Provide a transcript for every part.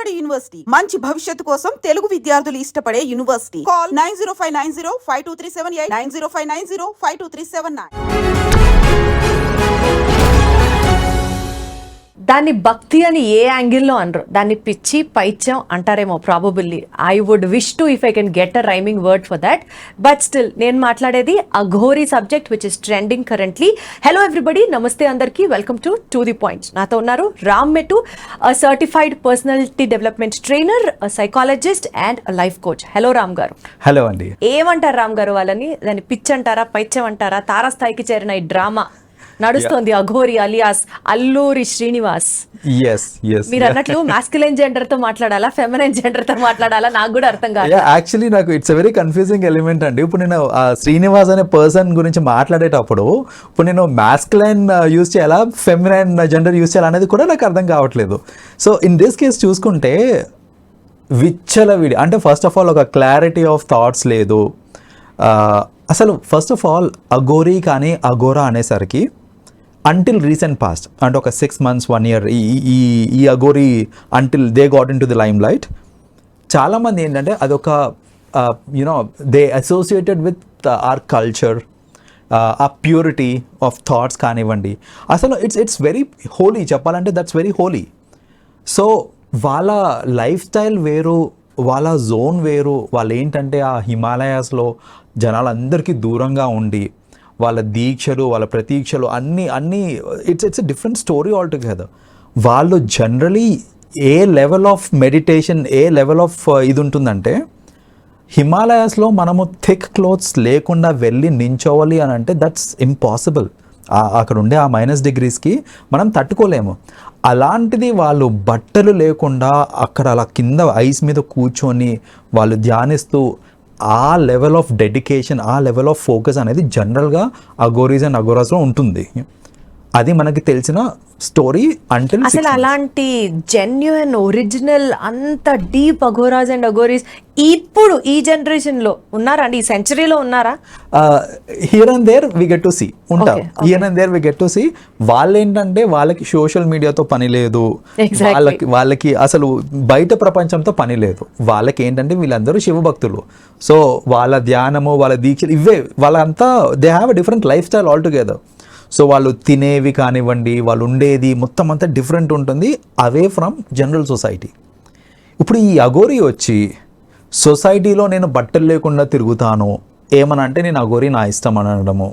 బాలబడి యూనివర్సిటీ మంచి భవిష్యత్తు కోసం తెలుగు విద్యార్థులు ఇష్టపడే యూనివర్సిటీ. కాల్ 9059052378 9059052379. దాన్ని భక్తి అని ఏ యాంగిల్లో అనరు, దాన్ని పిచ్చి పైత్యం అంటారేమో probably. I would wish to if I can get a rhyming word for that. But still నేను మాట్లాడేది Aghori subject which is trending currently. Hello everybody, నమస్తే అందరికీ, వెల్కమ్ టు ది పాయింట్. నాతో ఉన్నారు Ram Metu, certified personality development trainer, psychologist and life coach. Hello Ram గారు. Hello అండి. ఏమంటారు రామ్ గారు వాళ్ళని? దాన్ని పిచ్చి అంటారా, పైత్యం అంటారా? తారాస్థాయికి చేరిన ఈ డ్రామా నడుస్తోంది అఘోరి అలియాస్ అల్లూరి శ్రీనివాస్. మీరు అన్నట్లు మాస్కులైన్ జెండర్ తో మాట్లాడాలా, ఫెమినైన్ జెండర్ తో మాట్లాడాలా, నాకు కూడా అర్థం కాదు. యాక్చువల్లీ నాకు ఇట్స్ వెరీ కన్ఫ్యూజింగ్ ఎలిమెంట్ అండి. ఇప్పుడు నేను శ్రీనివాస్ అనే పర్సన్ గురించి మాట్లాడేటప్పుడు ఇప్పుడు నేను మాస్కులైన్ యూజ్ చేయాలా, ఫెమినైన్ జెండర్ యూజ్ చేయాలా అనేది కూడా నాకు అర్థం కావట్లేదు. సో ఇన్ దిస్ కేస్ చూసుకుంటే విచ్చలవిడి అంటే ఫస్ట్ ఆఫ్ ఆల్ ఒక క్లారిటీ ఆఫ్ థాట్స్ లేదు. అసలు ఫస్ట్ ఆఫ్ ఆల్ అఘోరీ కానీ అఘోరా అనేసరికి అంటిల్ రీసెంట్ పాస్ట్ అంటే ఒక 6 months 1 year ఈ Aghori until they got into the limelight, చాలామంది ఏంటంటే అదొక you know they associated with our culture, ఆ ప్యూరిటీ ఆఫ్ థాట్స్ కానివ్వండి. అసలు ఇట్స్ వెరీ హోలీ, చెప్పాలంటే దట్స్ వెరీ హోలీ. సో వాళ్ళ లైఫ్ స్టైల్ వేరు, వాళ్ళ జోన్ వేరు. వాళ్ళు ఏంటంటే ఆ హిమాలయాస్లో జనాలందరికీ దూరంగా ఉండి వాళ్ళ దీక్షలు, వాళ్ళ ప్రతీక్షలు అన్నీ it's a different story all together. వాళ్ళు జనరలీ ఏ లెవెల్ ఆఫ్ మెడిటేషన్, ఏ లెవెల్ ఆఫ్ ఇది ఉంటుందంటే హిమాలయాస్లో మనము థిక్ క్లోత్స్ లేకుండా వెళ్ళి నించోవాలి అని అంటే దట్స్ ఇంపాసిబుల్. అక్కడ ఉండే ఆ -degreesకి మనం తట్టుకోలేము. అలాంటిది వాళ్ళు బట్టలు లేకుండా అక్కడ అలా కింద ఐస్ మీద కూర్చొని వాళ్ళు ధ్యానిస్తూ ఆ లెవెల్ ఆఫ్ డెడికేషన్, ఆ లెవెల్ ఆఫ్ ఫోకస్ అనేది జనరల్గా అఘోరీస్ అండ్ అఘోరాస్లో ఉంటుంది. అది మనకి తెలిసిన స్టోరీ. అంటే అసలు అలాంటి జెన్యున్ ఒరిజినల్ అంత డీప్ అఘోరాస్ అండ్ అఘోరీస్ ఇప్పుడు ఈ జనరేషన్లో ఉన్నారా అండి? ఈ సెంచరీలో ఉన్నారా? Here and there we get to see ఉంటారు. Here and there we get to see. వాళ్ళు ఏంటంటే వాళ్ళకి సోషల్ మీడియాతో పని లేదు, వాళ్ళకి అసలు బయట ప్రపంచంతో పని లేదు. వాళ్ళకి ఏంటంటే వీళ్ళందరూ శివభక్తులు. సో వాళ్ళ ధ్యానము, వాళ్ళ దీక్షలు ఇవే. వాళ్ళంతా they have a different life style all together. So వాళ్ళు తినేవి కానివ్వండి, వాళ్ళు ఉండేది మొత్తం అంతా డిఫరెంట్ ఉంటుంది, అవే ఫ్రమ్ జనరల్ సొసైటీ. ఇప్పుడు ఈ అఘోరీ వచ్చి సొసైటీలో నేను బట్టలు లేకుండా తిరుగుతాను ఏమనంటే నేను అఘోరీ నా ఇష్టం అనడము,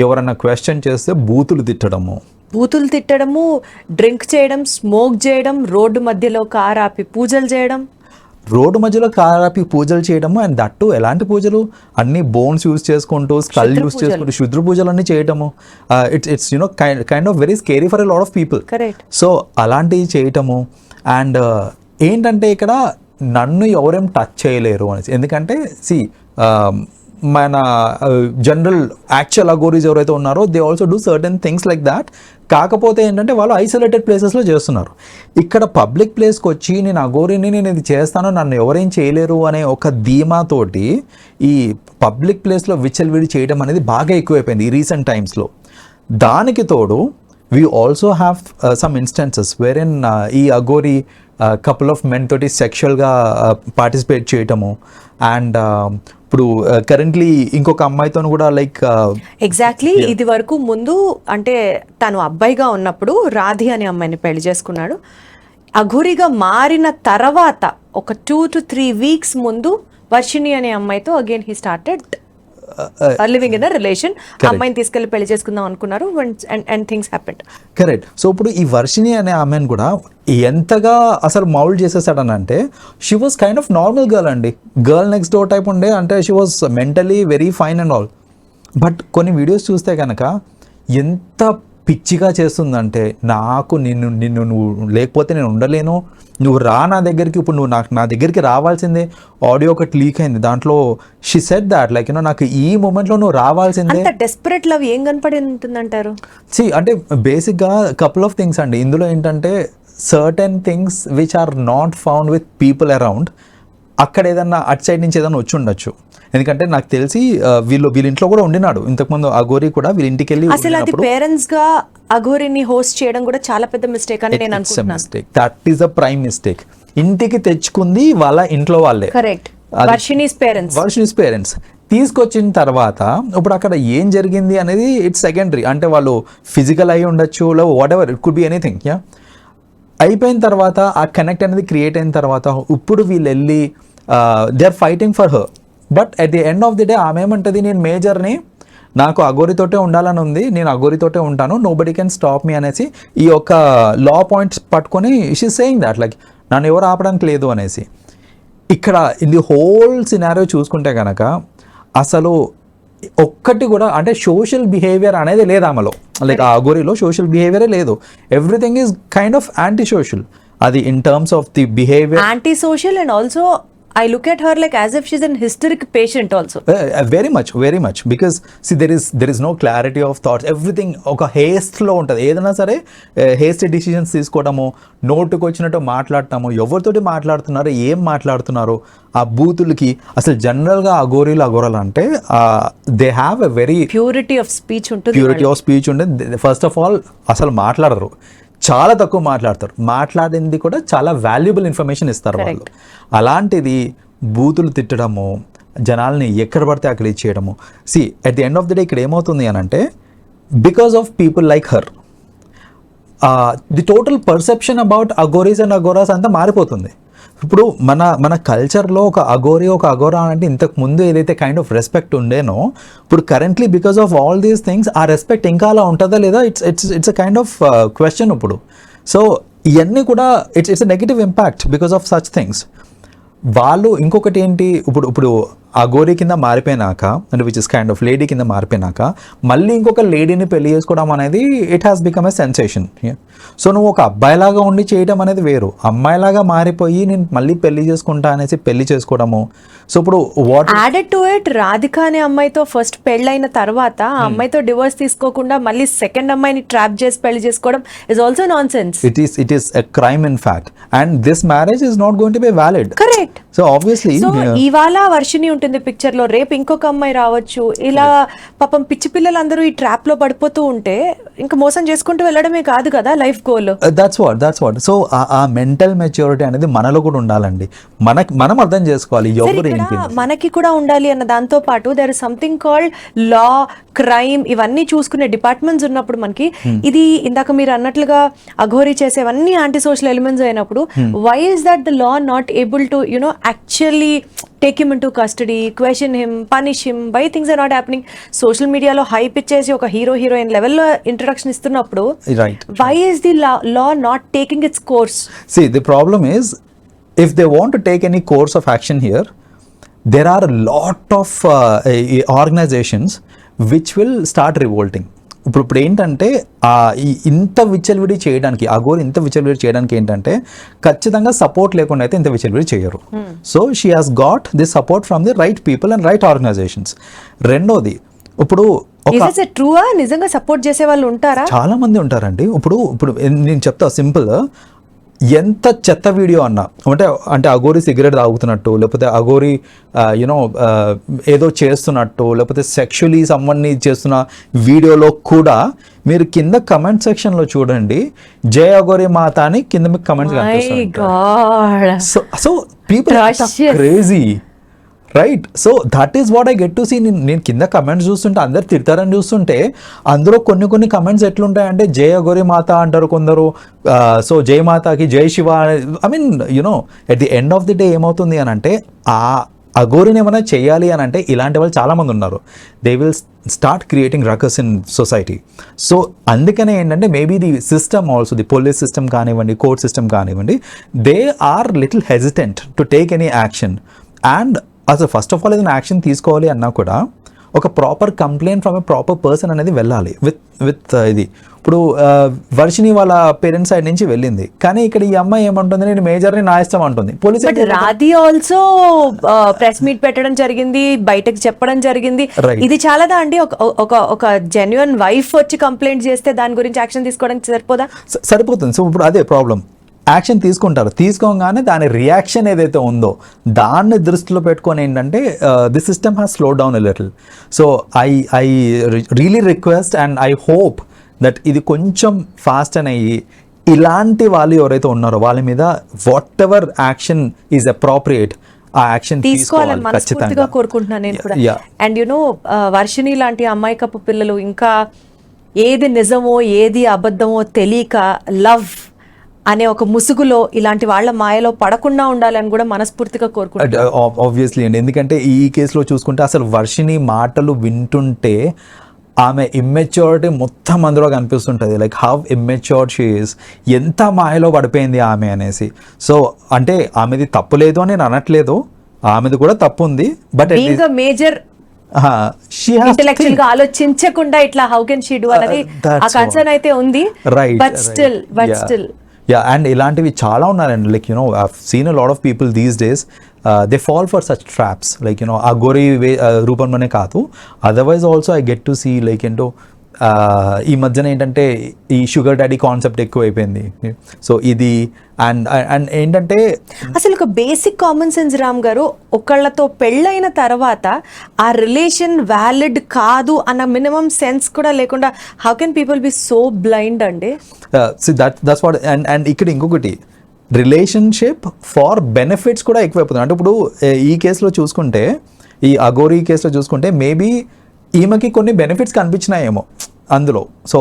ఎవరన్నా క్వశ్చన్ చేస్తే బూతులు తిట్టడము, డ్రింక్ చేయడం, స్మోక్ చేయడం, రోడ్డు మధ్యలో కారు ఆపి పూజలు చేయడం, అండ్ దట్టు ఎలాంటి పూజలు, అన్ని బోన్స్ యూజ్ చేసుకుంటూ, స్కల్ యూజ్ చేసుకుంటూ శుద్ర పూజలు అన్నీ చేయటము. It's you know kind of very scary for a lot of people. So అలాంటివి చేయటము. అండ్ ఏంటంటే ఇక్కడ నన్ను ఎవరేం టచ్ చేయలేరు అనేసి, ఎందుకంటే మన జనరల్ యాక్చువల్ అఘోరీస్ ఎవరైతే ఉన్నారో they also do certain things like that. కాకపోతే ఏంటంటే వాళ్ళు ఐసోలేటెడ్ ప్లేసెస్లో చేస్తున్నారు. ఇక్కడ పబ్లిక్ ప్లేస్కి వచ్చి నేను అఘోరీని, నేను ఇది చేస్తాను, నన్ను ఎవరేం చేయలేరు అనే ఒక ధీమాతోటి ఈ పబ్లిక్ ప్లేస్లో విచ్చలవిడి చేయడం అనేది బాగా ఎక్కువైపోయింది ఈ రీసెంట్ టైమ్స్లో. దానికి తోడు we also have some instances wherein ఈ అఘోరీ కపుల్ ఆఫ్ మెన్ తోటి సెక్షువల్గా పార్టిసిపేట్ చేయటము. అండ్ ఇప్పుడు కరెంట్లీ ఇంకొక అమ్మాయితో కూడా లైక్ ఎగ్జాక్ట్లీ ఇది వరకు ముందు అంటే తను అబ్బాయిగా ఉన్నప్పుడు రాధి అనే అమ్మాయిని పెళ్లి చేసుకున్నాడు. అఘోరీగా మారిన తర్వాత ఒక 2 to 3 weeks ముందు వర్షిణి అనే అమ్మాయితో again he started living in a relation. అమ్మాయిని తీసుకెళ్లి పెళ్లి చేసుకుందాం అనుకున్నారు and things happened. Correct. So ఇప్పుడు ఈ వర్షిణి అనే ఆమెను కూడా ఎంతగా అసలు మౌల్డ్ చేసేసాడనంటే she was kind of normal girl అండి, గర్ల్ నెక్స్ట్ డోర్ టైప్ ఉండే. అంటే she was mentally very fine and all. But కొన్ని వీడియోస్ చూస్తే కనుక ఎంత పిచ్చిగా చేస్తుందంటే, నాకు నువ్వు లేకపోతే నేను ఉండలేను, నువ్వు రా నా దగ్గరికి, ఇప్పుడు నువ్వు నా దగ్గరికి రావాల్సిందే. ఆడియో ఒకటి లీక్ అయింది, దాంట్లో షీ సెడ్ దాట్ లైక్ నాకు ఈ మూమెంట్లో నువ్వు రావాల్సిందే. డెస్పరేట్ లవ్ ఏం కనపడి ఉంటుందంటారు? అంటే బేసిక్గా కపుల్ ఆఫ్ థింగ్స్ అండి. ఇందులో ఏంటంటే certain things which are not found with people around. అక్కడ ఏదన్నా అటు సైడ్ నుంచి ఏదైనా వచ్చి ఉండొచ్చు. ఎందుకంటే నాకు తెలిసి వీళ్ళ ఇంట్లో కూడా ఉండినాడు ఇంతకుముందు అఘోరీ కూడా, వీళ్ళ ఇంటికి వెళ్ళి. అసలు అది పేరెంట్స్ గా అఘోరీని హోస్ట్ చేయడం కూడా చాలా పెద్ద మిస్టేక్ అని నేను అనుకుంటున్నాను. That is a prime mistake. ఇంటికి తెచ్చుకుంది వాళ్ళ ఇంట్లో వాళ్ళే, కరెక్ట్, వర్షిణీస్ పేరెంట్స్ తీసుకొచ్చిన తర్వాత ఇప్పుడు అక్కడ ఏం జరిగింది అనేది ఇట్స్ సెకండరీ. అంటే వాళ్ళు ఫిజికల్ అయి ఉండొచ్చు, లేదా what ever, it could be anything. Yeah, అయిపోయిన తర్వాత ఆ కనెక్ట్ అనేది క్రియేట్ అయిన తర్వాత ఇప్పుడు వీళ్ళు వెళ్ళి they are fighting for her. But at the end of the day ఆమె ఏమంటుంది, నేను మేజర్ని, నాకు అఘోరితోటే ఉండాలని ఉంది, నేను అఘోరితోటే ఉంటాను, nobody can stop me అనేసి ఈ యొక్క లా పాయింట్స్ పట్టుకొని షీ సేయింగ్ దాట్ లైక్ నన్ను ఎవరు ఆపడానికి లేదు అనేసి. ఇక్కడ ఇన్ ది హోల్ సినారియో చూసుకుంటే కనుక అసలు ఒక్కటి కూడా అంటే సోషల్ బిహేవియర్ అనేది లేదు ఆమెలో, లైక్ ఆ అఘోరిలో సోషల్ బిహేవియరే లేదు. Everything is kind of anti social. అది in terms of the behaviour, anti social, and also I look at her like as if she's an hysteric patient also. Very much because see there is no clarity of thoughts. Everything ఒక haste లో ఉంటుంది. ఏదైనా సరే hasty decisions తీసుకోవడము, నోటుకు వచ్చినట్టు మాట్లాడటము, ఎవరితోటి మాట్లాడుతున్నారు, ఏం మాట్లాడుతున్నారు, ఆ బూతులకి అసలు జనరల్గా అఘోరాలు అంటే they have a very purity of speech ఉంటుంది. ఫస్ట్ ఆఫ్ ఆల్ అసలు మాట్లాడరు, చాలా తక్కువ మాట్లాడతారు. మాట్లాడింది కూడా చాలా వాల్యుబుల్ ఇన్ఫర్మేషన్ ఇస్తారు వాళ్ళు. అలాంటిది బూతులు తిట్టడము, జనాల్ని ఎక్కడ పడితే అక్కడ ఇచ్చేయడము. See at the end of the day ఇక్కడ ఏమవుతుంది అని అంటే because of people like her the total perception about Aghoris and Aghoras అంతా మారిపోతుంది. ఇప్పుడు మన కల్చర్లో ఒక అఘోరా అంటే ఇంతకు ముందు ఏదైతే కైండ్ ఆఫ్ రెస్పెక్ట్ ఉండేనో, ఇప్పుడు currently because of all these things ఆ రెస్పెక్ట్ ఇంకా అలా ఉంటుందా లేదా, it's a kind of question ఇప్పుడు. సో ఇవన్నీ కూడా it's a negative impact because of such things. వాళ్ళు ఇంకొకటి ఏంటి, ఇప్పుడు అఘోరీ కింద మారిపోయినాక అంటే which is kind of lady కింద మారిపోయినాక మళ్ళీ ఇంకొక లేడీని పెళ్లి చేసుకోవడం అనేది it has become a sensation. So నువ్వు ఒక అబ్బాయిలాగా ఉండి చేయడం అనేది వేరు, అమ్మాయిలాగా మారిపోయి నేను మళ్ళీ పెళ్లి చేసుకుంటా అనేసి పెళ్లి చేసుకోవడము. సో ఇప్పుడు what added to it, Radhika అనే అమ్మాయితో ఫస్ట్ పెళ్ళైన తర్వాత ఆ అమ్మాయితో డివోర్స్ తీసుకోకుండా మళ్ళీ సెకండ్ అమ్మాయిని ట్రాప్ చేసి పెళ్లి చేసుకోవడం is also non sense. It is a crime in fact and this marriage is not going to be valid. Correct. So obviously ఇవాళ వర్షిని ఉంటుంది పిక్చర్ లో, రేపు ఇంకొక అమ్మాయి రావచ్చు. ఇలా పాపం పిచ్చి పిల్లలందరూ ఈ ట్రాప్ లో పడిపోతూ ఉంటే ఇంకా మోసం చేసుకుంటూ వెళ్ళడమే కాదు కదా life goal. That's what. So ఆ మెంటల్ మెచ్యూరిటీ అనేది మనలో కూడా ఉండాలండి. మనం అర్థం చేసుకోవాలి ఎవరు ఏంటి, మనకి కూడా ఉండాలి అన్న దాంతో పాటు there is something called law, crime, ఇవన్నీ చూసుకునే డిపార్ట్మెంట్స్ ఉన్నప్పుడు మనకి ఇది ఇందాక మీరు అన్నట్లుగా అఘోరీ చేసేవన్నీ యాంటీ సోషల్ ఎలిమెంట్స్ అయినప్పుడు why is that the law not able to actually take him into custody, question him, punish him? Why things are not happening? Social media lo hype ఇచ్చేసి ఒక హీరోయిన్ లెవెల్ లో introduction ఇస్తున్నప్పుడు why is the law not taking its course? See, the problem is if they want to take any course of action here, there are a lot of organizations which will start revolting. ఇప్పుడు ఏంటంటే ఇంత విచ్చలవిడి చేయడానికి అఘోరి ఇంత విచ్చలవిడి చేయడానికి ఏంటంటే ఖచ్చితంగా సపోర్ట్ లేకుండా అయితే ఇంత విచ్చలవిడి చేయరు. So she has got the support from the right people and right organisations. రెండోది, ఇప్పుడు నిజంగా సపోర్ట్ చేసే వాళ్ళు ఉంటారా? చాలా మంది ఉంటారండి. ఇప్పుడు నేను చెప్తా సింపుల్, ఎంత చెత్త వీడియో అన్నా అంటే అఘోరి సిగరెట్ తాగుతున్నట్టు, లేకపోతే అఘోరి ఏదో చేస్తున్నట్టు, లేకపోతే సెక్షువలీ సమ్వన్ని చేస్తున్న వీడియోలో కూడా మీరు కింద కమెంట్ సెక్షన్లో చూడండి, జై అఘోరి మాత అని కింద మీకు కమెంట్స్ కనిపిస్తాయి. So people crazy, right? So that is what I get to see. నేను కింద కమెంట్స్ చూస్తుంటే అందరు తిడతారని చూస్తుంటే అందులో కొన్ని కమెంట్స్ ఎట్లుంటాయంటే జై అఘోరి మాత అంటారు కొందరు, సో జై మాతాకి జై Shiva. I mean at the end of the day ఏమవుతుంది అని అంటే ఆ అఘోరిని ఏమైనా చేయాలి అని అంటే ఇలాంటి వాళ్ళు చాలామంది ఉన్నారు. They will start creating ruckus in society. So అందుకనే ఏంటంటే maybe the system also, the police system కానివ్వండి, కోర్ట్ సిస్టమ్ కానివ్వండి, they are little hesitant to take any action. And అసలు ఫస్ట్ ఆఫ్ ఆల్ ఏదైనా యాక్షన్ తీసుకోవాలి అన్నా కూడా ఒక proper complaint from a proper person అనేది వెళ్ళాలి విత్ ఇది. ఇప్పుడు వర్షిని వాళ్ళ పేరెంట్స్ సైడ్ నుంచి వెళ్ళింది, కానీ ఇక్కడ ఈ అమ్మాయి ఏమంటుంది, నేను మేజర్ని నా ఇష్టం అంటుంది. Police Radhi also press meet పెట్టడం జరిగింది, బయటకు చెప్పడం జరిగింది. ఇది చాలాదా అండి? ఒక జెన్యున్ వైఫ్ వచ్చి కంప్లైంట్ చేస్తే దాని గురించి యాక్షన్ తీసుకోవడానికి సరిపోదా? సరిపోతుంది. సో ఇప్పుడు అదే ప్రాబ్లం, యాక్షన్ తీసుకుంటారు, తీసుకోగానే దాని రియాక్షన్ ఏదైతే ఉందో దాన్ని దృష్టిలో పెట్టుకొని ఏంటంటే the system has slow down a little. So I really request and I hope that ఇది కొంచెం ఫాస్ట్ అని అయ్యి ఇలాంటి వాళ్ళు ఎవరైతే ఉన్నారో వాళ్ళ మీద what ever action is appropriate ఆ యాక్షన్ తీసుకోవాలని మనస్ఫూర్తిగా కోరుకుంటున్నాను నేను కూడా. అండ్ యునో వర్షిణి లాంటి అమ్మాయికప్పు పిల్లలు ఇంకా ఏది నిజమో ఏది అబద్ధమో తెలియక లవ్ అనే ఒక ముసుగులో ఇలాంటి వాళ్ళ మాయలో పడకుండా ఉండాలని కూడా మనస్ఫూర్తిగా కోరుకుంటున్నాను. ఆబ్వియస్లీ అండి, ఎందుకంటే ఈ కేసులో చూసుకుంటే అసలు వర్షిణి మాటలు వింటుంటే ఆమె ఇమ్మెచ్యూరిటీ మొత్తం అందులో కనిపిస్తుంటుంది. Like how immatured she is, ఎంత మాయలో పడిపోయింది ఆమె అనేసి. సో అంటే ఆమెది తప్పు లేదు అని నేను అనట్లేదు, ఆమెది కూడా తప్పు ఉంది. బట్ మేజర్ ఇంటెలెక్చువల్ గా ఆలోచించకుండా ఇట్లా హౌ కెన్ షీ డూ అనేది ఆ కన్సర్న్ అయితే ఉంది. Right, but still yeah. And ఇలాంటివి చాలా ఉన్నారండి. Like you know I have seen a lot of people these days they fall for such traps. Like you know ఆ గోరి రూపంలోనే కాదు, otherwise also I get to see like ఏంటో ఈ మధ్యన ఏంటంటే ఈ షుగర్ డాడీ కాన్సెప్ట్ ఎక్కువైపోయింది. సో ఇది అండ్ అండ్ ఏంటంటే అసలు ఒక బేసిక్ కామన్ సెన్స్ రామ్ గారు, ఒకళ్ళతో పెళ్ళైన తర్వాత ఆ రిలేషన్ వ్యాలిడ్ కాదు అన్న మినిమం సెన్స్ కూడా లేకుండా how can people be so blind అండి? That's what. అండ్ ఇక్కడ ఇంకొకటి, రిలేషన్షిప్ ఫార్ బెనిఫిట్స్ కూడా ఎక్కువైపోతుంది. అంటే ఇప్పుడు ఈ కేసులో చూసుకుంటే, ఈ అఘోరీ కేసులో చూసుకుంటే మేబీ ఈమెకి కొన్ని బెనిఫిట్స్ కనిపించినాయేమో అందులో. సో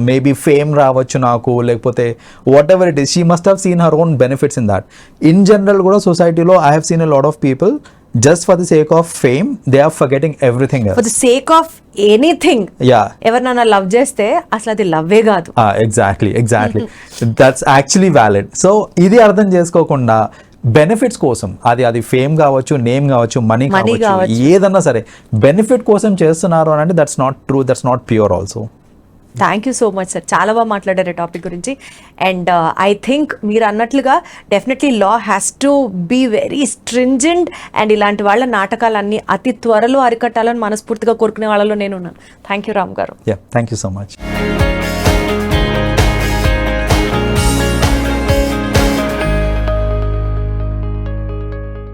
మేబీ ఫేమ్ రావచ్చు నాకు, లేకపోతే whatever it is, she must have seen her own benefits in that. In general కూడా సొసైటీలో I have seen a lot of people just for the sake of fame they are forgetting everything for the sake of anything. ఎవరినైనా love చేస్తే అసలు అది లవ్వే కాదు. Exactly that's actually valid. So ఇది అర్థం చేసుకోకుండా బెనిఫిట్స్ కోసం, అది ఫేమ్ కావచ్చు, నేమ్ కావచ్చు, మనీ కావచ్చు, ఏదన్నా సరే బెనిఫిట్ కోసం చేస్తున్నారు అని అంటే that's not true, that's not pure also. Thank you so much sir, చాలా బాగా మాట్లాడారు టాపిక్ గురించి. అండ్ ఐ థింక్ మీరు అన్నట్లుగా definitely law has to be very stringent and ఇలాంటి వాళ్ళ నాటకాలన్నీ అతి త్వరలో అరికట్టాలని మనస్ఫూర్తిగా కోరుకునే వాళ్ళలో నేను ఉన్నాను. థ్యాంక్ యూ రామ్ గారు. Thank you so much.